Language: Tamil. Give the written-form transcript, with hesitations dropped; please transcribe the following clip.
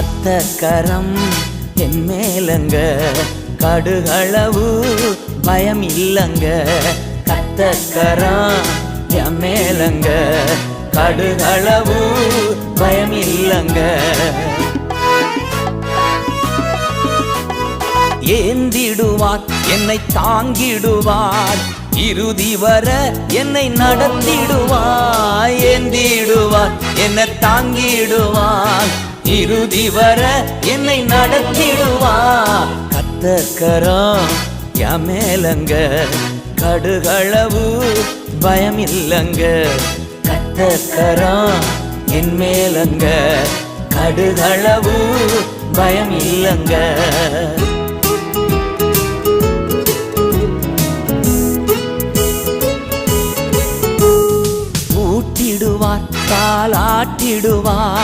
கத்தக்கரம் என் மேலங்க, கடுகளவு பயம் இல்லங்க. கத்தக்கரம் என் மேலங்க, கடுகளவு பயம் இல்லங்க. ஏந்திடுவார் என்னை தாங்கிடுவார், இறுதி வர என்னை நடத்திடுவார். ஏந்திடுவார் என்னை தாங்கிடுவார், இறுதி வர என்னை நடத்திடுவார். கத்தக்கரம் என் மேலங்க, கடுகளவு பயம் இல்லங்க. கத்தக்கரம் என் மேலங்க, கடுகளவு பயம் இல்லங்க. ஊட்டிடுவார், தாளாட்டிடுவார்,